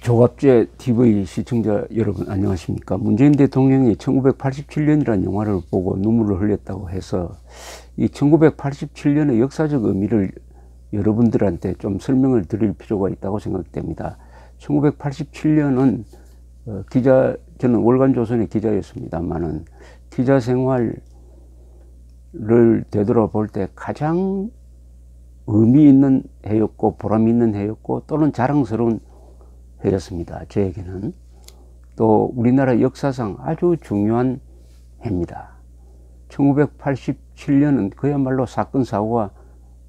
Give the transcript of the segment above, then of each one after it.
조갑제 TV 시청자 여러분 안녕하십니까. 문재인 대통령이 1987년이라는 영화를 보고 눈물을 흘렸다고 해서 이 1987년의 역사적 의미를 여러분들한테 좀 설명을 드릴 필요가 있다고 생각됩니다. 1987년은 저는 월간조선의 기자였습니다만은 기자 생활을 되돌아볼 때 가장 의미 있는 해였고 보람 있는 해였고 또는 자랑스러운 해였습니다. 저에게는 또 우리나라 역사상 아주 중요한 해입니다. 1987년은 그야말로 사건 사고가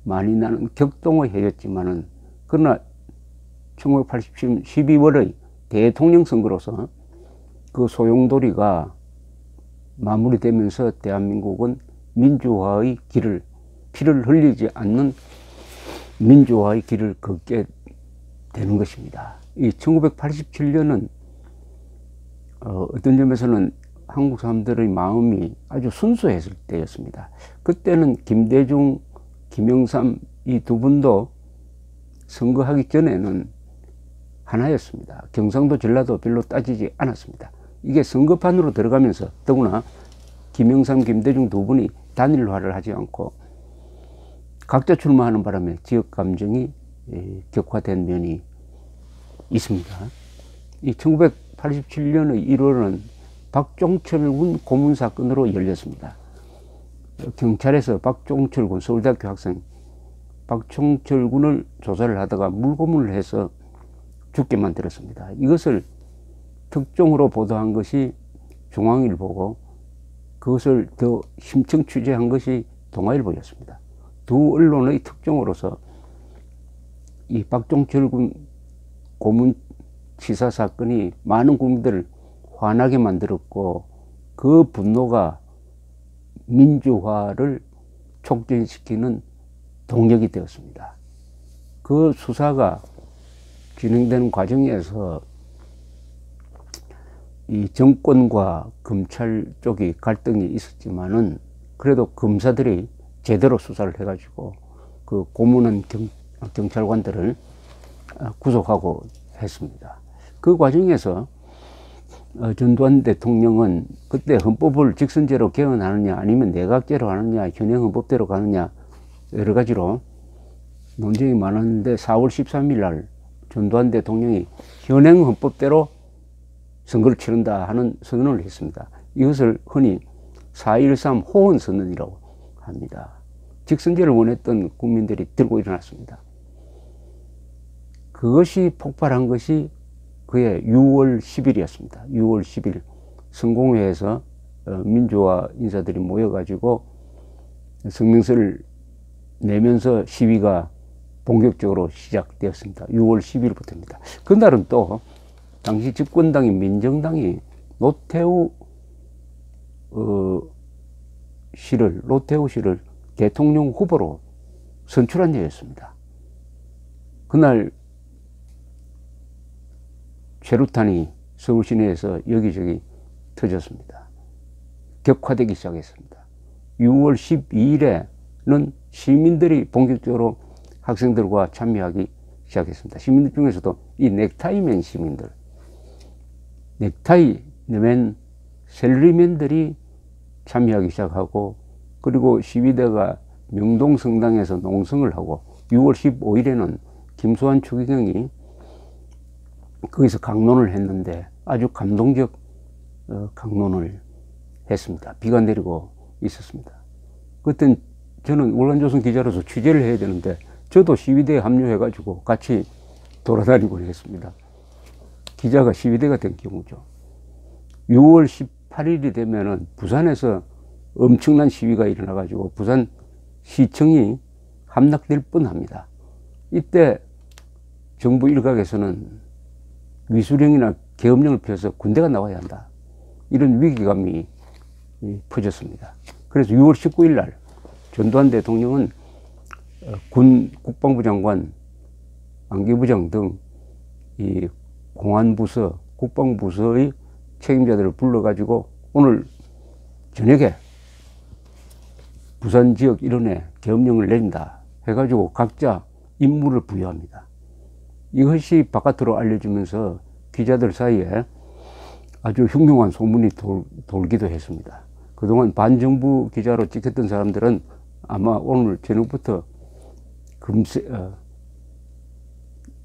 많이 나는 격동의 해였지만은 그러나 1987년 12월의 대통령 선거로서 그 소용돌이가 마무리되면서 대한민국은 민주화의 길을, 피를 흘리지 않는 민주화의 길을 걷게 되는 것입니다. 이 1987년은 어떤 점에서는 한국 사람들의 마음이 아주 순수했을 때였습니다. 그때는 김대중, 김영삼 이 두 분도 선거하기 전에는 하나였습니다. 경상도 전라도 별로 따지지 않았습니다. 이게 선거판으로 들어가면서 더구나 김영삼, 김대중 두 분이 단일화를 하지 않고 각자 출마하는 바람에 지역 감정이 격화된 면이 있습니다. 이 1987년의 1월은 박종철 군 고문 사건으로 열렸습니다. 경찰에서 박종철 군 서울대학교 학생 박종철 군을 조사를 하다가 물고문을 해서 죽게 만들었습니다. 이것을 특종으로 보도한 것이 중앙일보고 그것을 더 심층 취재한 것이 동아일보였습니다. 두 언론의 특종으로서 이 박종철 군 고문 치사 사건이 많은 국민들을 화나게 만들었고 그 분노가 민주화를 촉진시키는 동력이 되었습니다. 그 수사가 진행되는 과정에서 이 정권과 검찰 쪽이 갈등이 있었지만은 그래도 검사들이 제대로 수사를 해가지고 그 고문한 경찰관들을 구속하고 했습니다. 그 과정에서 전두환 대통령은 그때 헌법을 직선제로 개헌하느냐 아니면 내각제로 하느냐 현행 헌법대로 가느냐 여러 가지로 논쟁이 많았는데 4월 13일 날 전두환 대통령이 현행 헌법대로 선거를 치른다 하는 선언을 했습니다. 이것을 흔히 4.13 호헌선언이라고 합니다. 직선제를 원했던 국민들이 들고 일어났습니다. 그것이 폭발한 것이 그해 6월 10일이었습니다. 6월 10일 성공회에서 민주화 인사들이 모여가지고 성명서를 내면서 시위가 본격적으로 시작되었습니다. 6월 10일부터입니다. 그날은 또 당시 집권당인 민정당이 노태우 씨를 대통령 후보로 선출한 해였습니다. 그날 최루탄이 서울 시내에서 여기저기 터졌습니다. 격화되기 시작했습니다. 6월 12일에는 시민들이 본격적으로 학생들과 참여하기 시작했습니다. 시민들 중에서도 이 넥타이맨 시민들, 넥타이맨 셀리맨들이 참여하기 시작하고 그리고 시위대가 명동성당에서 농성을 하고 6월 15일에는 김수환 추기경이 거기서 강론을 했는데 아주 감동적 강론을 했습니다. 비가 내리고 있었습니다. 그땐 저는 월간조선 기자로서 취재를 해야 되는데 저도 시위대에 합류해가지고 같이 돌아다니고 했습니다. 기자가 시위대가 된 경우죠. 6월 18일이 되면은 부산에서 엄청난 시위가 일어나가지고 부산 시청이 함락될 뻔합니다. 이때 정부 일각에서는 위수령이나 계엄령을 펴서 군대가 나와야 한다. 이런 위기감이 퍼졌습니다. 그래서 6월 19일 날 전두환 대통령은 군 국방부 장관, 안기부장 등 이 공안부서, 국방부서의 책임자들을 불러가지고 오늘 저녁에 부산 지역 일원에 계엄령을 내린다 해가지고 각자 임무를 부여합니다. 이것이 바깥으로 알려지면서 기자들 사이에 아주 흉흉한 소문이 돌기도 했습니다. 그동안 반정부 기자로 찍혔던 사람들은 아마 오늘 저녁부터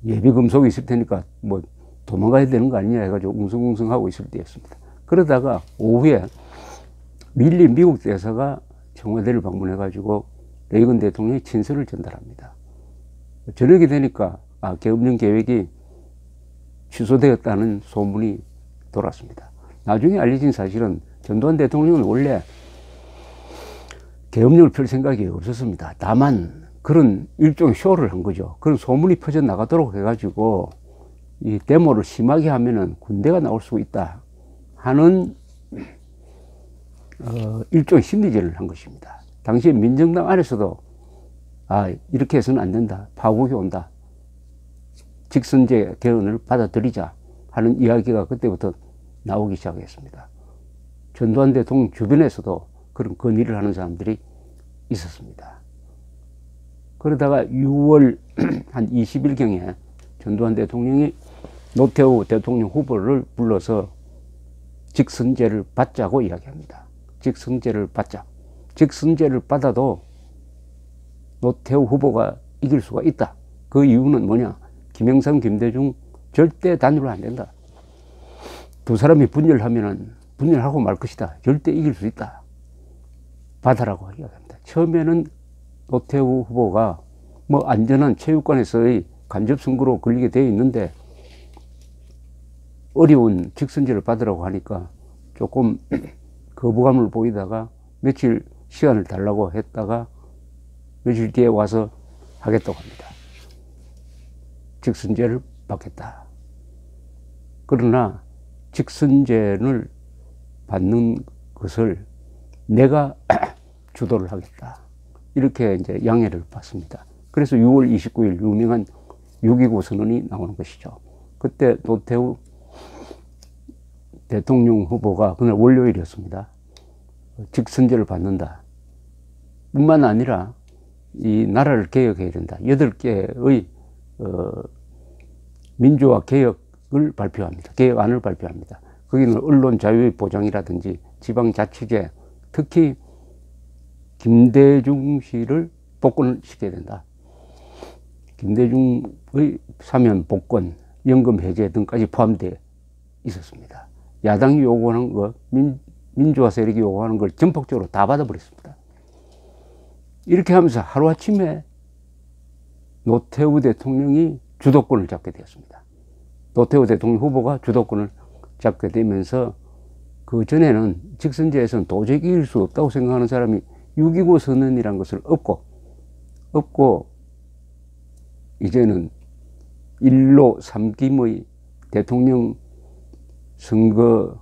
예비 금속이 있을 테니까 뭐 도망가야 되는 거 아니냐 해가지고 웅성웅성하고 있을 때였습니다. 그러다가 오후에 밀리 미국 대사가 청와대를 방문해가지고 레이건 대통령이 친서를 전달합니다. 저녁이 되니까 계엄령 계획이 취소되었다는 소문이 돌았습니다. 나중에 알려진 사실은 전두환 대통령은 원래 계엄령을 펼 생각이 없었습니다. 다만 그런 일종의 쇼를 한 거죠. 그런 소문이 퍼져나가도록 해가지고 이 데모를 심하게 하면은 군대가 나올 수 있다 하는 일종의 심리전을 한 것입니다. 당시에 민정당 안에서도 이렇게 해서는 안 된다. 파국이 온다. 직선제 개헌을 받아들이자 하는 이야기가 그때부터 나오기 시작했습니다. 전두환 대통령 주변에서도 그런 건의를 하는 사람들이 있었습니다. 그러다가 6월 한 20일경에 전두환 대통령이 노태우 대통령 후보를 불러서 직선제를 받자고 이야기합니다. 직선제를 받자. 직선제를 받아도 노태우 후보가 이길 수가 있다. 그 이유는 뭐냐? 김영삼, 김대중 절대 단일화 안 된다. 두 사람이 분열하면은 분열하고 말 것이다. 절대 이길 수 있다. 받아라고 이야기합니다. 처음에는 노태우 후보가 뭐 안전한 체육관에서의 간접선거로 걸리게 되어 있는데 어려운 직선제를 받으라고 하니까 조금 거부감을 보이다가 며칠 시간을 달라고 했다가 며칠 뒤에 와서 하겠다고 합니다. 직선제를 받겠다. 그러나 직선제를 받는 것을 내가 주도를 하겠다. 이렇게 이제 양해를 받습니다. 그래서 6월 29일 유명한 6.29 선언이 나오는 것이죠. 그때 노태우 대통령 후보가 그날 월요일이었습니다. 직선제를 받는다. 뿐만 아니라 이 나라를 개혁해야 된다. 8개의 민주화 개혁을 발표합니다. 개혁안을 발표합니다. 거기는 언론 자유의 보장이라든지 지방자치제, 특히 김대중 씨를 복권시켜야 된다. 김대중의 사면 복권, 연금 해제 등까지 포함되어 있었습니다. 야당이 요구하는 것, 민주화 세력이 요구하는 걸 전폭적으로 다 받아버렸습니다. 이렇게 하면서 하루아침에 노태우 대통령이 주도권을 잡게 되었습니다. 노태우 대통령 후보가 주도권을 잡게 되면서 그 전에는 직선제에서는 도저히 이길 수 없다고 생각하는 사람이 6.29 선언이라는 것을 엎고 이제는 1로 3김의 대통령 선거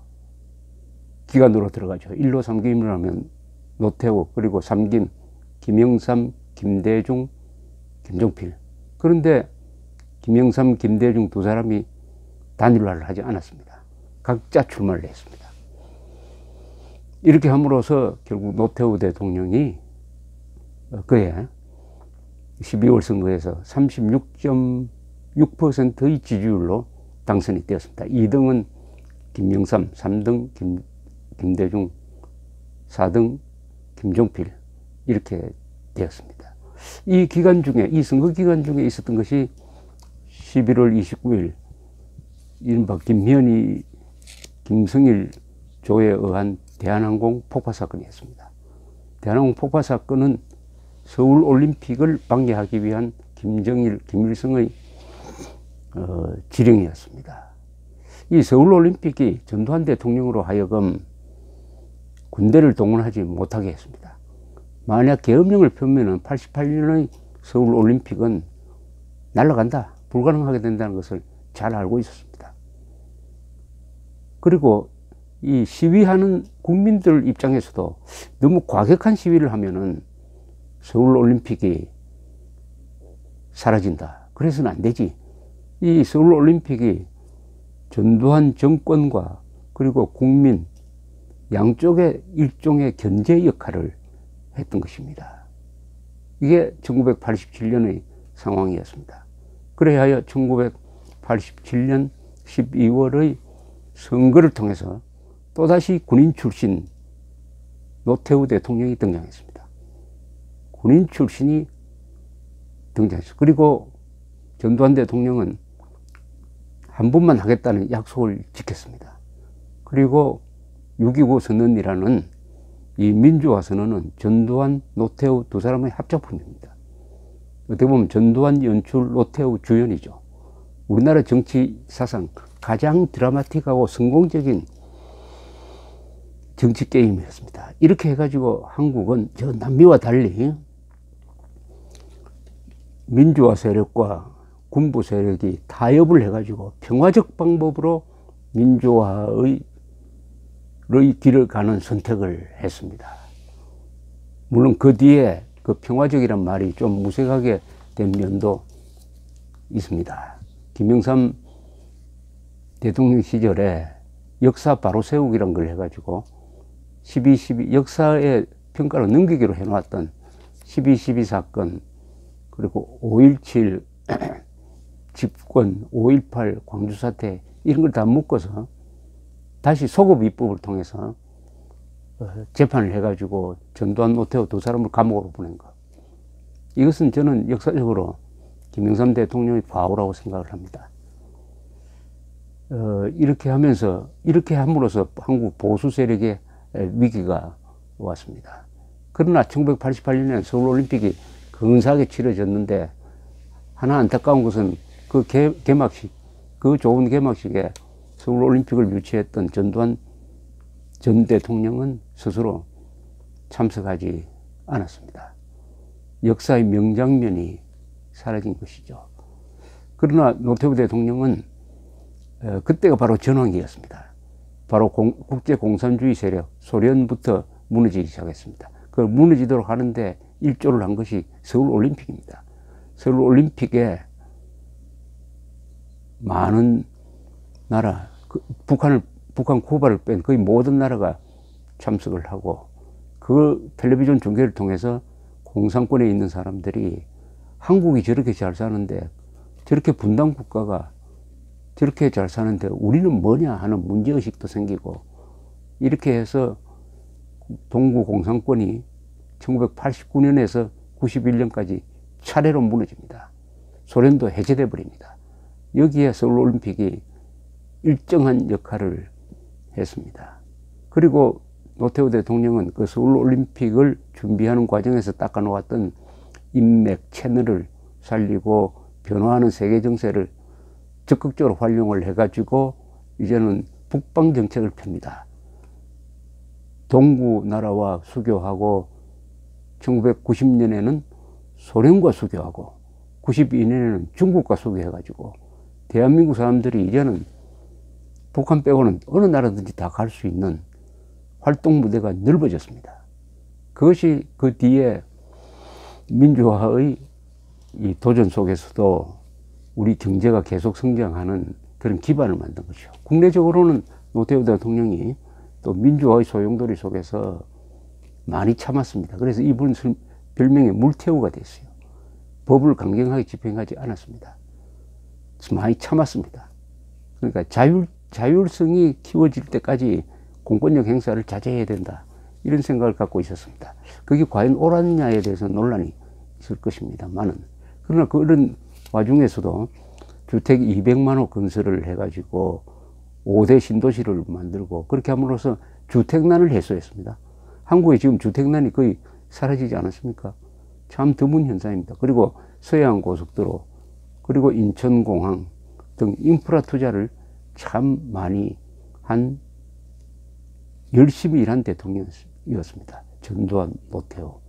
기간으로 들어가죠. 1로 3김을 하면 노태우 그리고 3김 김영삼, 김대중, 김종필. 그런데 김영삼, 김대중 두 사람이 단일화를 하지 않았습니다. 각자 출마를 했습니다. 이렇게 함으로써 결국 노태우 대통령이 그해 12월 선거에서 36.6%의 지지율로 당선이 되었습니다. 2등은 김영삼, 3등 김대중, 4등 김종필 이렇게 되었습니다. 이 기간 중에 이 선거 기간 중에 있었던 것이 11월 29일 이른바 김현희, 김성일 조에 의한 대한항공 폭파 사건이었습니다. 대한항공 폭파 사건은 서울올림픽을 방해하기 위한 김정일, 김일성의 지령이었습니다. 이 서울올림픽이 전두환 대통령으로 하여금 군대를 동원하지 못하게 했습니다. 만약 계엄령을 펴면은 88년의 서울올림픽은 날아간다, 불가능하게 된다는 것을 잘 알고 있었습니다. 그리고 이 시위하는 국민들 입장에서도 너무 과격한 시위를 하면은 서울올림픽이 사라진다. 그래서는 안 되지. 이 서울올림픽이 전두환 정권과 그리고 국민 양쪽의 일종의 견제 역할을 했던 것입니다. 이게 1987년의 상황이었습니다. 그래야 1987년 12월의 선거를 통해서 또다시 군인 출신 노태우 대통령이 등장했습니다. 군인 출신이 등장했어요. 그리고 전두환 대통령은 한 번만 하겠다는 약속을 지켰습니다. 그리고 6.25 선언이라는 이 민주화 선언은 전두환, 노태우 두 사람의 합작품입니다. 어떻게 보면 전두환 연출, 노태우 주연이죠. 우리나라 정치 사상 가장 드라마틱하고 성공적인 정치 게임이었습니다. 이렇게 해가지고 한국은 저 남미와 달리 민주화 세력과 군부 세력이 타협을 해가지고 평화적 방법으로 민주화의 길을 가는 선택을 했습니다. 물론 그 뒤에 그 평화적이란 말이 좀 무색하게 된 면도 있습니다. 김영삼 대통령 시절에 역사 바로 세우기란 걸 해가지고 12.12 역사의 평가를 넘기기로 해놓았던 12.12 사건, 그리고 5.17 집권, 5.18 광주 사태, 이런 걸 다 묶어서 다시 소급 입법을 통해서 재판을 해가지고 전두환, 노태우 두 사람을 감옥으로 보낸 것. 이것은 저는 역사적으로 김영삼 대통령의 과오라고 생각을 합니다. 이렇게 하면서, 이렇게 함으로써 한국 보수 세력의 위기가 왔습니다. 그러나 1988년에 서울올림픽이 근사하게 치러졌는데, 하나 안타까운 것은 그 개막식, 그 좋은 개막식에 서울올림픽을 유치했던 전두환 전 대통령은 스스로 참석하지 않았습니다. 역사의 명장면이 사라진 것이죠. 그러나 노태우 대통령은 그때가 바로 전환기였습니다. 바로 국제공산주의 세력 소련부터 무너지기 시작했습니다. 그걸 무너지도록 하는데 일조를 한 것이 서울올림픽입니다. 서울올림픽에 많은 나라, 북한, 쿠바를 뺀 거의 모든 나라가 참석을 하고, 그 텔레비전 중계를 통해서 공산권에 있는 사람들이 한국이 저렇게 잘 사는데, 저렇게 분단 국가가 저렇게 잘 사는데 우리는 뭐냐 하는 문제의식도 생기고, 이렇게 해서 동구 공산권이 1989년에서 91년까지 차례로 무너집니다. 소련도 해체돼 버립니다. 여기에 서울올림픽이 일정한 역할을 했습니다. 그리고 노태우 대통령은 그 서울올림픽을 준비하는 과정에서 닦아놓았던 인맥 채널을 살리고 변화하는 세계 정세를 적극적으로 활용을 해가지고 이제는 북방 정책을 펴니다. 동구 나라와 수교하고 1990년에는 소련과 수교하고 92년에는 중국과 수교해가지고 대한민국 사람들이 이제는 북한 빼고는 어느 나라든지 다 갈 수 있는 활동 무대가 넓어졌습니다. 그것이 그 뒤에 민주화의 이 도전 속에서도 우리 경제가 계속 성장하는 그런 기반을 만든 것이죠. 국내적으로는 노태우 대통령이 또 민주화의 소용돌이 속에서 많이 참았습니다. 그래서 이분 별명이 물태우가 됐어요. 법을 강경하게 집행하지 않았습니다. 많이 참았습니다. 그러니까 자율성이 키워질 때까지 공권력 행사를 자제해야 된다, 이런 생각을 갖고 있었습니다. 그게 과연 옳았느냐에 대해서 논란이 있을 것입니다만은, 그러나 그런 와중에서도 주택 200만 호 건설을 해가지고 5대 신도시를 만들고, 그렇게 함으로써 주택난을 해소했습니다. 한국에 지금 주택난이 거의 사라지지 않았습니까? 참 드문 현상입니다. 그리고 서해안 고속도로, 그리고 인천공항 등 인프라 투자를 참 많이 한, 열심히 일한 대통령이었습니다. 전두환, 노태우.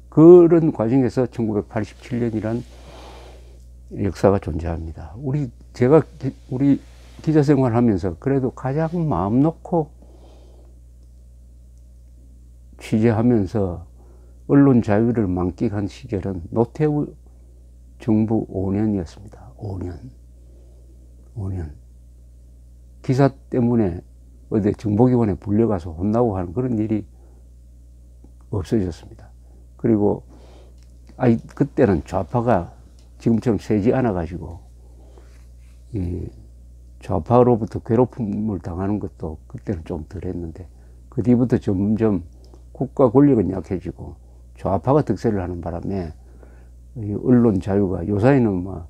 그런 과정에서 1987년이란 역사가 존재합니다. 제가 우리 기자 생활을 하면서 그래도 가장 마음 놓고 취재하면서 언론 자유를 만끽한 시절은 노태우 정부 5년이었습니다. 5년. 기사 때문에 어디 정보기관에 불려가서 혼나고 하는 그런 일이 없어졌습니다. 그리고 그때는 좌파가 지금처럼 세지 않아 가지고 이 좌파로부터 괴롭힘을 당하는 것도 그때는 좀 덜했는데, 그 뒤부터 점점 국가 권력은 약해지고 좌파가 득세를 하는 바람에 이 언론 자유가, 요사이는 뭐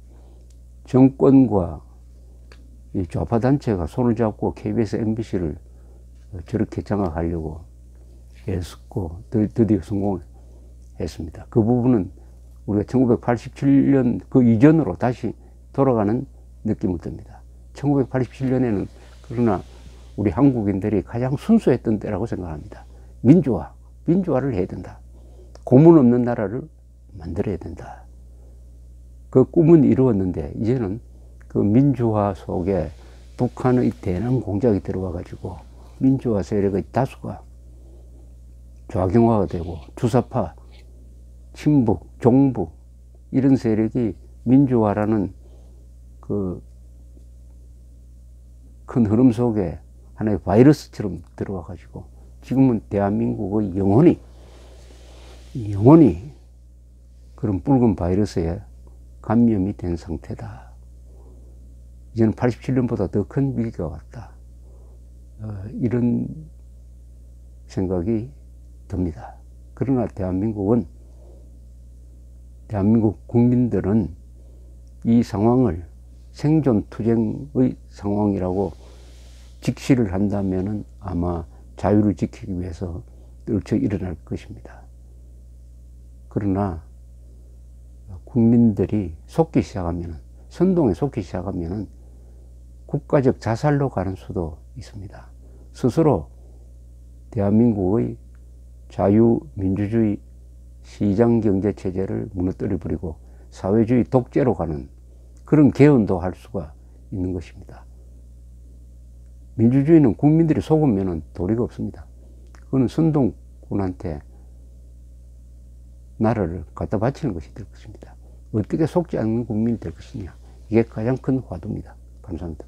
정권과 이 좌파 단체가 손을 잡고 KBS, MBC를 저렇게 장악하려고 애썼고 드디어 성공을 했습니다. 그 부분은 우리가 1987년 그 이전으로 다시 돌아가는 느낌을 듭니다. 1987년에는 그러나 우리 한국인들이 가장 순수했던 때라고 생각합니다. 민주화를 해야 된다. 고문 없는 나라를 만들어야 된다. 그 꿈은 이루었는데 이제는 그 민주화 속에 북한의 대남 공작이 들어와 가지고 민주화 세력의 다수가 좌경화가 되고 주사파, 친북, 종북 이런 세력이 민주화라는 그 큰 흐름 속에 하나의 바이러스처럼 들어와 가지고 지금은 대한민국의 영혼이 그런 붉은 바이러스에 감염이 된 상태다. 이제는 87년보다 더 큰 위기가 왔다. 이런 생각이 듭니다. 그러나 대한민국 국민들은 이 상황을 생존 투쟁의 상황이라고 직시를 한다면은 아마 자유를 지키기 위해서 떨쳐 일어날 것입니다. 그러나 국민들이 속기 시작하면은, 선동에 속기 시작하면은 국가적 자살로 가는 수도 있습니다. 스스로 대한민국의 자유민주주의 시장경제체제를 무너뜨려 버리고 사회주의 독재로 가는 그런 개헌도 할 수가 있는 것입니다. 민주주의는 국민들이 속으면 도리가 없습니다. 그거는 선동군한테 나라를 갖다 바치는 것이 될 것입니다. 어떻게 속지 않는 국민이 될 것이냐. 이게 가장 큰 화두입니다. 감사합니다.